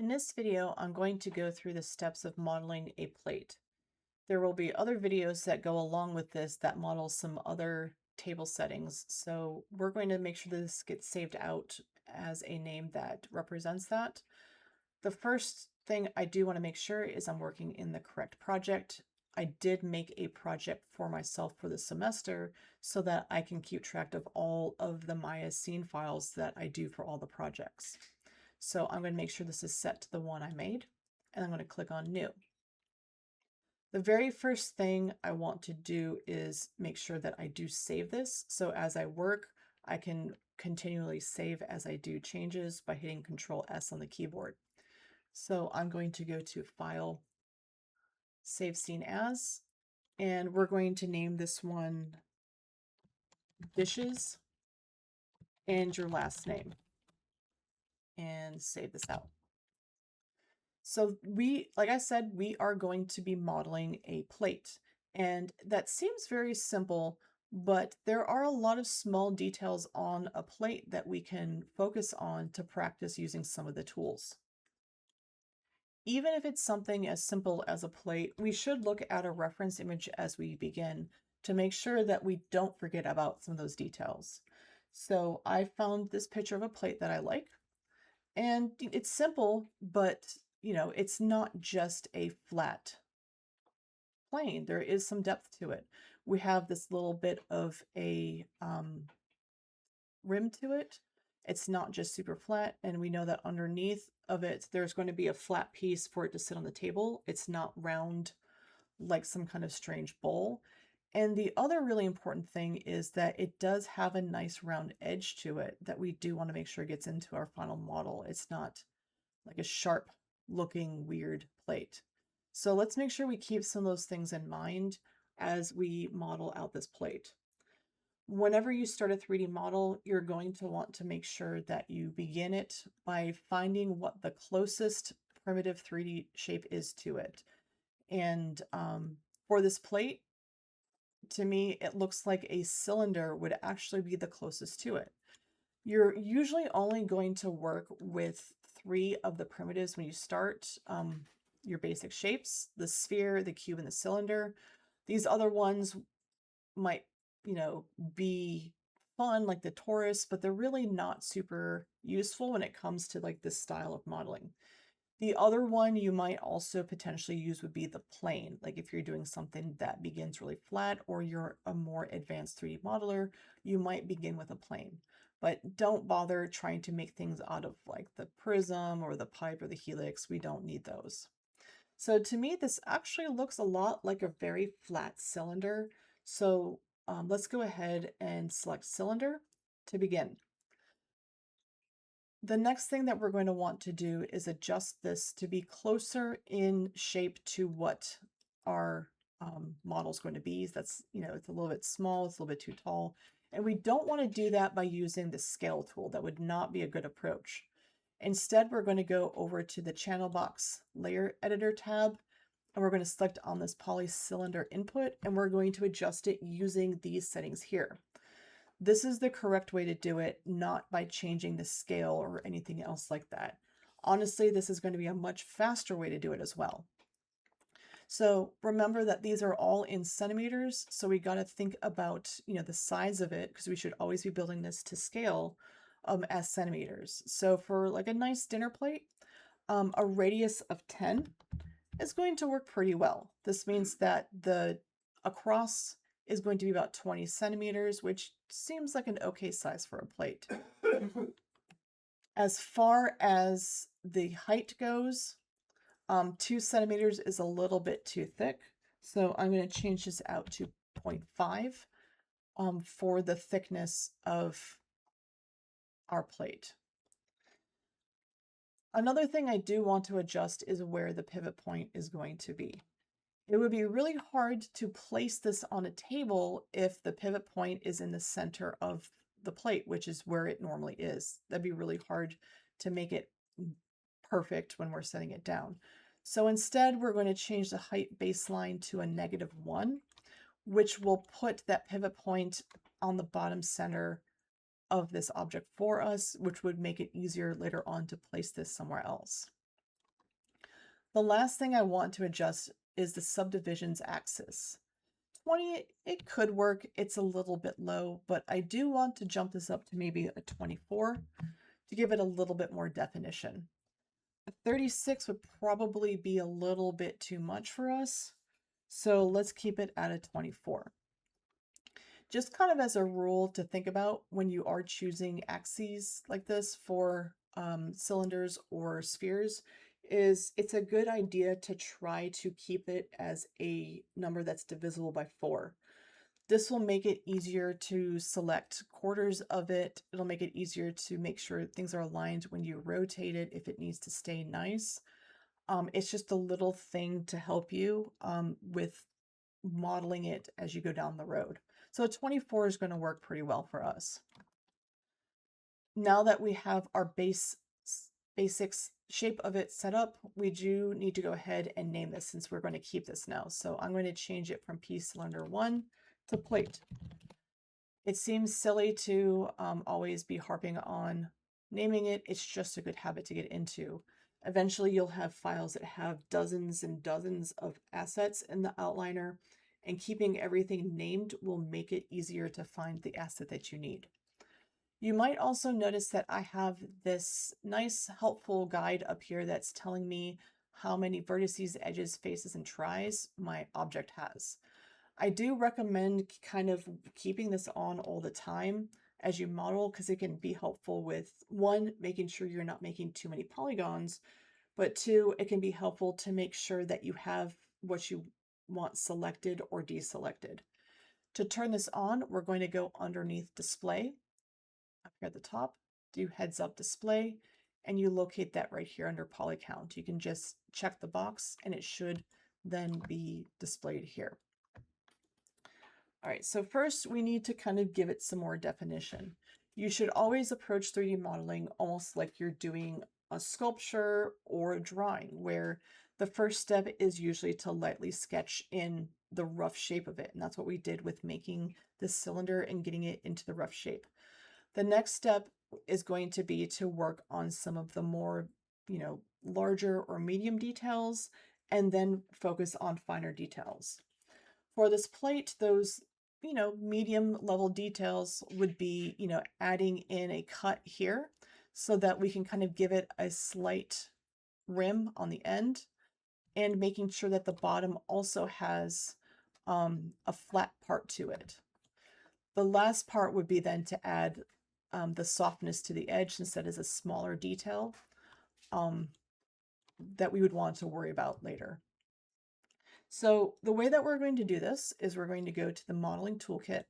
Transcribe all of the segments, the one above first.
In this video, I'm going to go through the steps of modeling a plate. There will be other videos that go along with this that model some other table settings. So we're going to make sure that this gets saved out as a name that represents that. The first thing I do want to make sure is I'm working in the correct project. I did make a project for myself for the semester so that I can keep track of all of the Maya scene files that I do for all the projects. So I'm going to make sure this is set to the one I made, and I'm going to click on New. The very first thing I want to do is make sure that I do save this. So as I work, I can continually save as I do changes by hitting Control S on the keyboard. So I'm going to go to File, Save Scene As, and we're going to name this one Dishes and your last name, and save this out. So like I said, we are going to be modeling a plate, and that seems very simple, but there are a lot of small details on a plate that we can focus on to practice using some of the tools. Even if it's something as simple as a plate, we should look at a reference image as we begin to make sure that we don't forget about some of those details. So I found this picture of a plate that I like, and it's simple, but it's not just a flat plane. There is some depth to it. We have this little bit of a rim to it. It's not just super flat, and we know that underneath of it, there's going to be a flat piece for it to sit on the table. It's not round like some kind of strange bowl. And the other really important thing is that it does have a nice round edge to it that we do want to make sure gets into our final model. It's not like a sharp looking weird plate. So let's make sure we keep some of those things in mind as we model out this plate. Whenever you start a 3D model, you're going to want to make sure that you begin it by finding what the closest primitive 3D shape is to it. And for this plate, to me, it looks like a cylinder would actually be the closest to it. You're usually only going to work with 3 of the primitives when you start your basic shapes: the sphere, the cube, and the cylinder. These other ones might, be fun, like the torus, but they're really not super useful when it comes to like this style of modeling. The other one you might also potentially use would be the plane. Like if you're doing something that begins really flat, or you're a more advanced 3D modeler, you might begin with a plane. But don't bother trying to make things out of like the prism or the pipe or the helix. We don't need those. So to me, this actually looks a lot like a very flat cylinder. So let's go ahead and select cylinder to begin. The next thing that we're going to want to do is adjust this to be closer in shape to what our model is going to be. That's, it's a little bit small, it's a little bit too tall. And we don't want to do that by using the scale tool. That would not be a good approach. Instead, we're going to go over to the channel box layer editor tab, and we're going to select on this polycylinder input, and we're going to adjust it using these settings here. This is the correct way to do it, not by changing the scale or anything else like that. Honestly, this is going to be a much faster way to do it as well. So remember that these are all in centimeters, so we got to think about, the size of it, because we should always be building this to scale as centimeters. So for like a nice dinner plate, a radius of 10 is going to work pretty well. This means that the across is going to be about 20 centimeters, which seems like an okay size for a plate. As far as the height goes, 2 centimeters is a little bit too thick. So I'm going to change this out to 0.5 for the thickness of our plate. Another thing I do want to adjust is where the pivot point is going to be. It would be really hard to place this on a table if the pivot point is in the center of the plate, which is where it normally is. That'd be really hard to make it perfect when we're setting it down. So instead, we're going to change the height baseline to a -1, which will put that pivot point on the bottom center of this object for us, which would make it easier later on to place this somewhere else. The last thing I want to adjust is the subdivisions axis. 20, it could work. It's a little bit low, but I do want to jump this up to maybe a 24 to give it a little bit more definition. A 36 would probably be a little bit too much for us, so let's keep it at a 24. Just kind of as a rule to think about when you are choosing axes like this for cylinders or spheres is it's a good idea to try to keep it as a number that's divisible by 4. This will make it easier to select quarters of it. It'll make it easier to make sure things are aligned when you rotate it if it needs to stay nice. It's just a little thing to help you with modeling it as you go down the road. So 24 is going to work pretty well for us. Now that we have our basics shape of it set up, we do need to go ahead and name this since we're going to keep this now. So I'm going to change it from P cylinder 1 to plate. It seems silly to always be harping on naming it. It's just a good habit to get into. Eventually you'll have files that have dozens and dozens of assets in the outliner, and keeping everything named will make it easier to find the asset that you need. You might also notice that I have this nice helpful guide up here that's telling me how many vertices, edges, faces, and tries my object has. I do recommend kind of keeping this on all the time as you model because it can be helpful with, one, making sure you're not making too many polygons, but two, it can be helpful to make sure that you have what you want selected or deselected. To turn this on, we're going to go underneath display up here at the top, do heads up display, and you locate that right here under poly count. You can just check the box and it should then be displayed here. All right, so first we need to kind of give it some more definition. You should always approach 3D modeling almost like you're doing a sculpture or a drawing, where the first step is usually to lightly sketch in the rough shape of it. And that's what we did with making this cylinder and getting it into the rough shape. The next step is going to be to work on some of the more, larger or medium details, and then focus on finer details. For this plate, those, medium level details would be, adding in a cut here so that we can kind of give it a slight rim on the end, and making sure that the bottom also has a flat part to it. The last part would be then to add the softness to the edge, since that is a smaller detail that we would want to worry about later. So the way that we're going to do this is we're going to go to the modeling toolkit,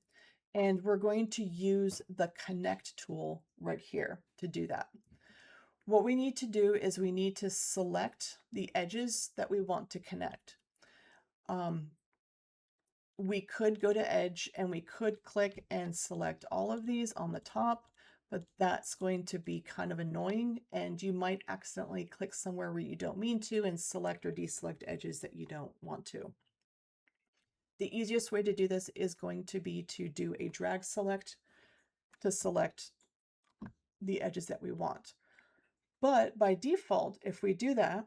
and we're going to use the connect tool right here to do that. What we need to do is we need to select the edges that we want to connect. We could go to edge and we could click and select all of these on the top, but that's going to be kind of annoying, and you might accidentally click somewhere where you don't mean to and select or deselect edges that you don't want to. The easiest way to do this is going to be to do a drag select to select the edges that we want. But by default, if we do that,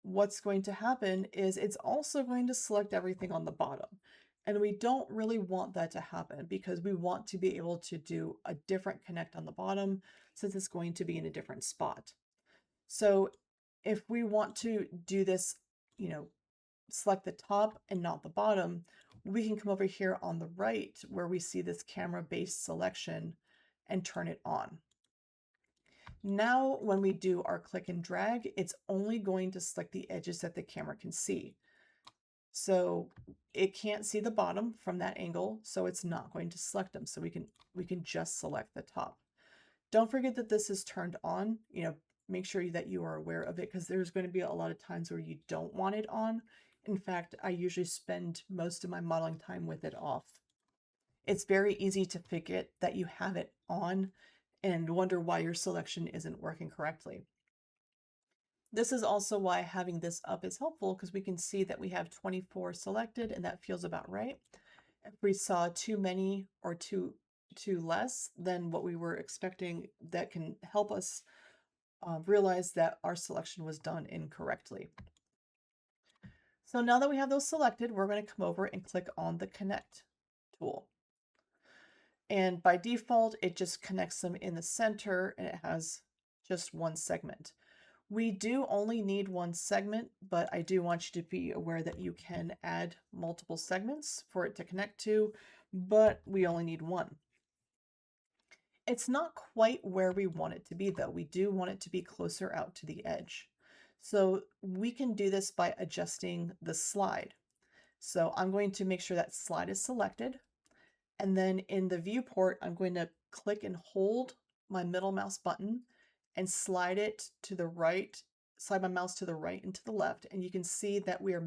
what's going to happen is it's also going to select everything on the bottom. And we don't really want that to happen because we want to be able to do a different connect on the bottom since it's going to be in a different spot. So if we want to do this, select the top and not the bottom, we can come over here on the right where we see this camera-based selection and turn it on. Now, when we do our click and drag, it's only going to select the edges that the camera can see. So it can't see the bottom from that angle, so it's not going to select them. So we can just select the top. Don't forget that this is turned on. Make sure that you are aware of it, because there's going to be a lot of times where you don't want it on. In fact, I usually spend most of my modeling time with it off. It's very easy to forget that you have it on and wonder why your selection isn't working correctly. This is also why having this up is helpful, because we can see that we have 24 selected, and that feels about right. If we saw too many or too less than what we were expecting, that can help us realize that our selection was done incorrectly. So now that we have those selected, we're going to come over and click on the Connect tool. And by default, it just connects them in the center and it has just one segment. We do only need one segment, but I do want you to be aware that you can add multiple segments for it to connect to, but we only need one. It's not quite where we want it to be though. We do want it to be closer out to the edge. So we can do this by adjusting the slide. So I'm going to make sure that slide is selected. And then in the viewport, I'm going to click and hold my middle mouse button and slide it to the right, slide my mouse to the right and to the left. And you can see that we are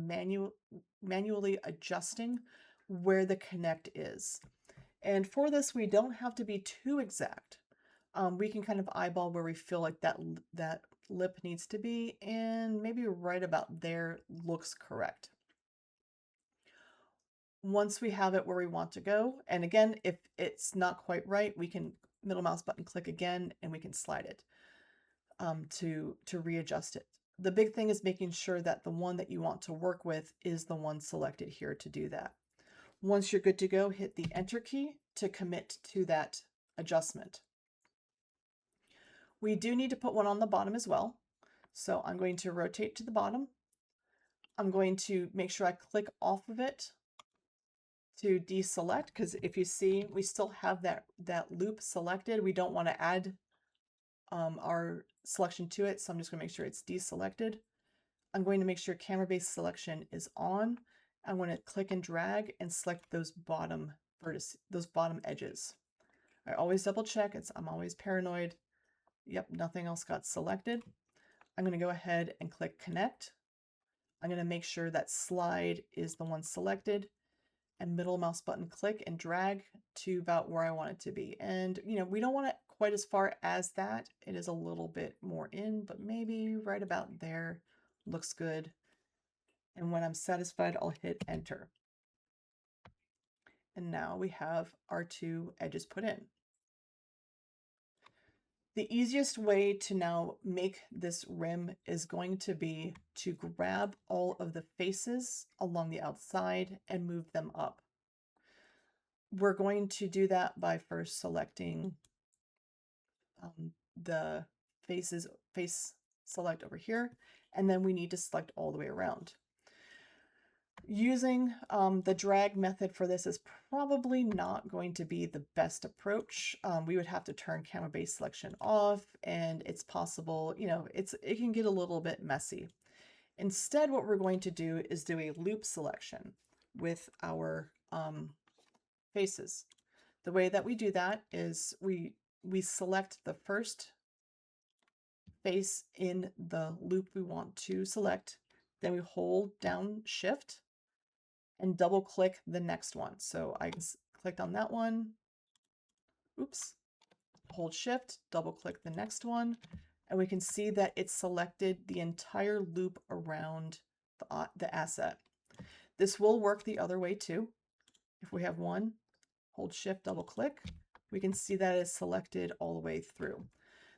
manually adjusting where the connect is. And for this, we don't have to be too exact. We can kind of eyeball where we feel like that lip needs to be, and maybe right about there looks correct. Once we have it where we want to go, and again, if it's not quite right, we can middle mouse button click again and we can slide it to readjust it. The big thing is making sure that the one that you want to work with is the one selected here to do that. Once you're good to go, hit the Enter key to commit to that adjustment. We do need to put one on the bottom as well. So I'm going to rotate to the bottom. I'm going to make sure I click off of it to deselect, because if you see, we still have that loop selected. We don't want to add our selection to it, so I'm just going to make sure it's deselected. I'm going to make sure camera-based selection is on. I'm going to click and drag and select those bottom edges. I always double check. I'm always paranoid. Yep, nothing else got selected. I'm going to go ahead and click Connect. I'm going to make sure that slide is the one selected, and middle mouse button click and drag to about where I want it to be. And we don't want it quite as far as that. It is a little bit more in, but maybe right about there looks good. And when I'm satisfied, I'll hit Enter. And now we have our two edges put in. The easiest way to now make this rim is going to be to grab all of the faces along the outside and move them up. We're going to do that by first selecting the face select over here, and then we need to select all the way around. Using the drag method for this is probably not going to be the best approach. We would have to turn camera-based selection off, and it's possible, it can get a little bit messy. Instead, what we're going to do is do a loop selection with our faces. The way that we do that is we select the first face in the loop we want to select, then we hold down Shift and double click the next one. So I clicked on that one, oops, hold Shift, double click the next one, and we can see that it selected the entire loop around the asset. This will work the other way too. If we have one, hold Shift, double click, we can see that it's selected all the way through.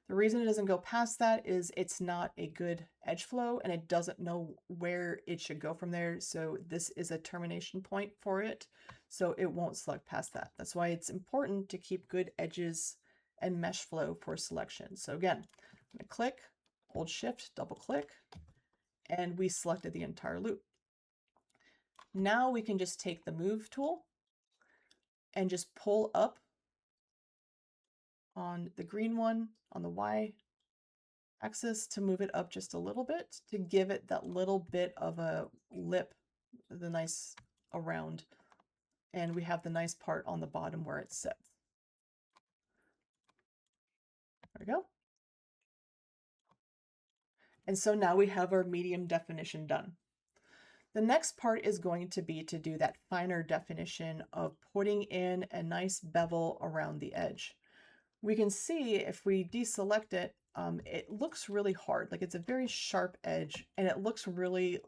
The reason it doesn't go past that is it's not a good edge flow and it doesn't know where it should go from there. So this is a termination point for it. So it won't select past that. That's why it's important to keep good edges and mesh flow for selection. So again, I'm going to click, hold Shift, double click, and we selected the entire loop. Now we can just take the Move tool and just pull up on the green one on the Y axis to move it up just a little bit to give it that little bit of a lip, the nice around, and we have the nice part on the bottom where it sits. There we go. And so now we have our medium definition done. The next part is going to be to do that finer definition of putting in a nice bevel around the edge. We can see if we deselect it, it looks really hard. Like it's a very sharp edge and it looks really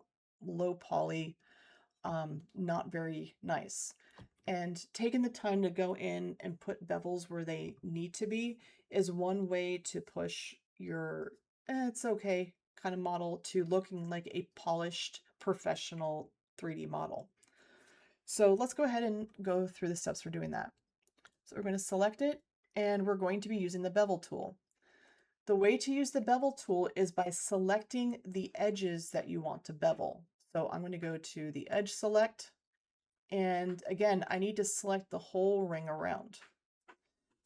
low poly, not very nice. And taking the time to go in and put bevels where they need to be is one way to push your it's okay kind of model to looking like a polished professional 3D model. So let's go ahead and go through the steps for doing that. So we're going to select it, and we're going to be using the bevel tool. The way to use the bevel tool is by selecting the edges that you want to bevel. So I'm going to go to the edge select, and again, I need to select the whole ring around.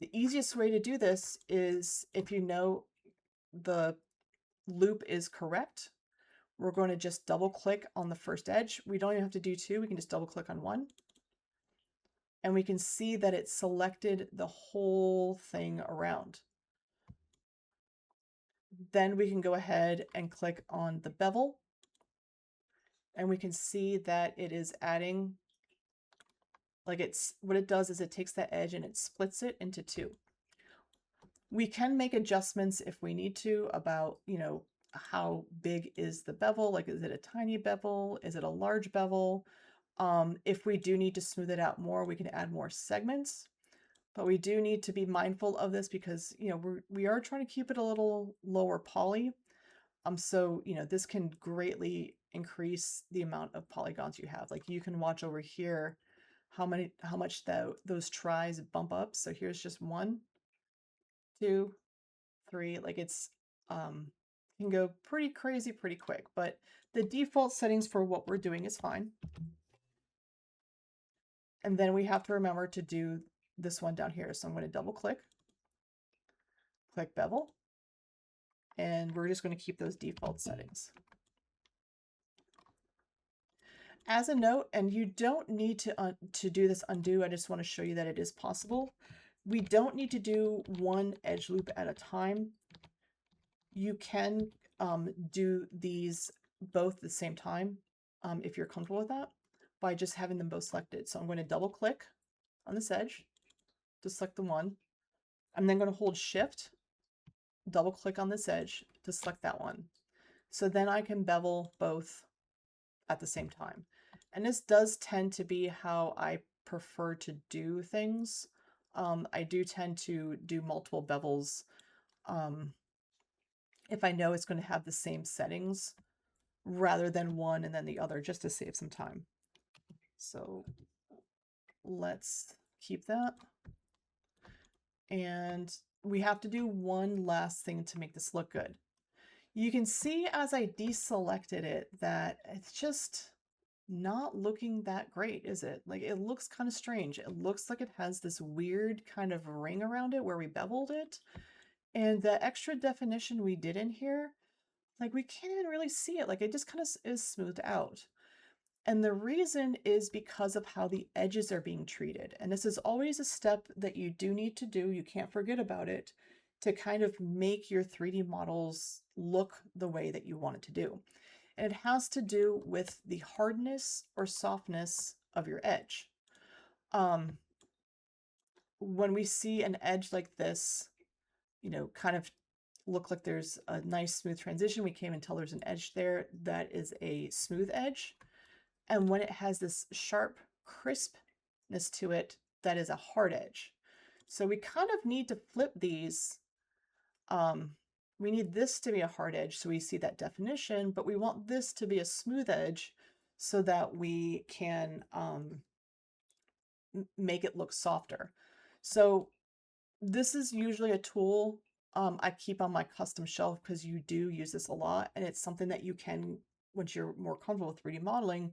The easiest way to do this is if you know the loop is correct, we're going to just double click on the first edge. We don't even have to do two, we can just double click on one. And we can see that it selected the whole thing around. Then we can go ahead and click on the bevel, and we can see that it is adding, like what it does is it takes that edge and it splits it into two. We can make adjustments if we need to about, how big is the bevel? Like, is it a tiny bevel? Is it a large bevel? If we do need to smooth it out more, we can add more segments. But we do need to be mindful of this because, we are trying to keep it a little lower poly. So, this can greatly increase the amount of polygons you have. Like you can watch over here how much those tries bump up. So here's just 1, 2, 3. Like it's can go pretty crazy pretty quick, but the default settings for what we're doing is fine. And then we have to remember to do this one down here. So I'm going to double click bevel, and we're just going to keep those default settings. As a note, and you don't need to do this undo, I just want to show you that it is possible. We don't need to do one edge loop at a time. You can do these both at the same time if you're comfortable with that by just having them both selected. So I'm going to double click on this edge to select the one. I'm then going to hold shift, double click on this edge to select that one. So then I can bevel both at the same time. And this does tend to be how I prefer to do things. I do tend to do multiple bevels if I know it's going to have the same settings rather than one and then the other, just to save some time. So let's keep that. And we have to do one last thing to make this look good. You can see as I deselected it that it's just not looking that great, is it? Like it looks kind of strange. It looks like it has this weird kind of ring around it where we beveled it. And the extra definition we did in here, like we can't even really see it. Like it just kind of is smoothed out. And the reason is because of how the edges are being treated. And this is always a step that you do need to do. You can't forget about it to kind of make your 3D models look the way that you want it to do. And it has to do with the hardness or softness of your edge. When we see an edge like this, kind of look like there's a nice smooth transition, we can't even tell there's an edge there. That is a smooth edge. And when it has this sharp crispness to it, that is a hard edge. So we kind of need to flip these. We need this to be a hard edge so we see that definition, but we want this to be a smooth edge so that we can make it look softer. So this is usually a tool I keep on my custom shelf because you do use this a lot, and it's something that you can, once you're more comfortable with 3D modeling,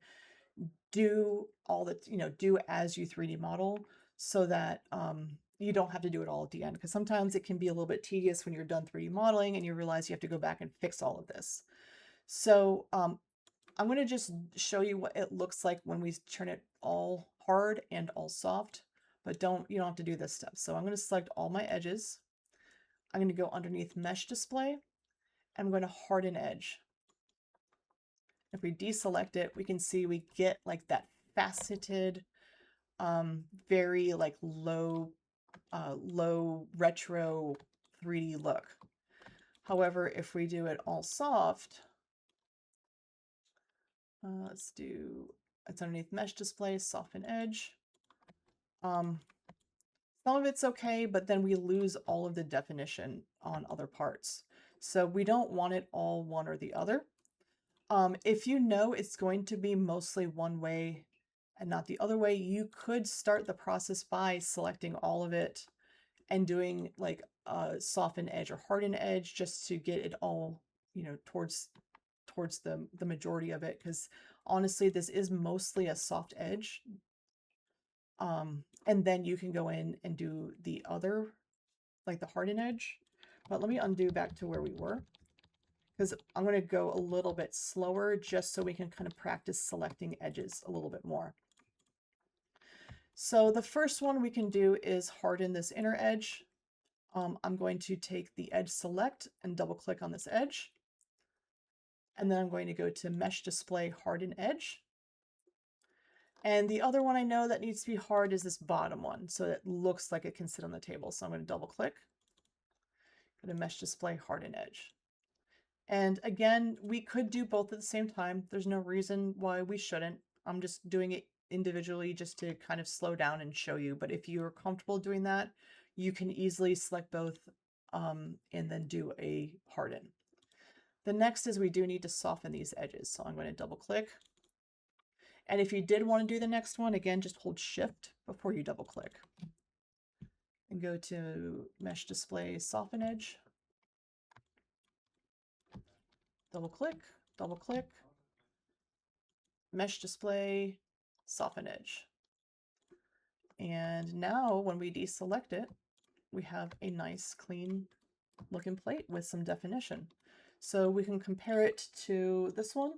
do all the, do as you 3D model so that you don't have to do it all at the end, because sometimes it can be a little bit tedious when you're done 3D modeling and you realize you have to go back and fix all of this. So I'm going to just show you what it looks like when we turn it all hard and all soft, but you don't have to do this step. So I'm going to select all my edges. I'm going to go underneath mesh display. I'm going to harden edge. If we deselect it, we can see we get like that faceted, very like low retro 3D look. However, if we do it all soft, it's underneath mesh display, soften edge. Some of it's okay, but then we lose all of the definition on other parts. So we don't want it all one or the other. If you know it's going to be mostly one way and not the other way, you could start the process by selecting all of it and doing like a soften edge or harden edge just to get it all, you know, towards the majority of it, because honestly this is mostly a soft edge. And then you can go in and do the other, like the harden edge. But let me undo back to where we were, because I'm going to go a little bit slower just so we can kind of practice selecting edges a little bit more. So the first one we can do is harden this inner edge. I'm going to take the edge select and double click on this edge. And then I'm going to go to Mesh Display Harden Edge. And the other one I know that needs to be hard is this bottom one, so it looks like it can sit on the table. So I'm going to double click, go to Mesh Display Harden Edge. And again, we could do both at the same time. There's no reason why we shouldn't. I'm just doing it individually just to kind of slow down and show you. But if you're comfortable doing that, you can easily select both and then do a harden. The next is we do need to soften these edges. So I'm going to double click. And if you did want to do the next one, again, just hold Shift before you double click. And go to Mesh Display Soften Edge. Double click, Mesh Display Soften Edge. And now when we deselect it, we have a nice clean looking plate with some definition. So we can compare it to this one.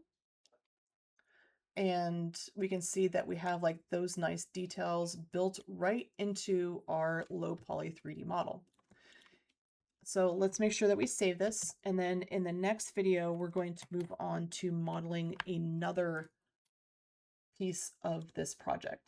And we can see that we have like those nice details built right into our low poly 3D model. So let's make sure that we save this. And then in the next video, we're going to move on to modeling another piece of this project.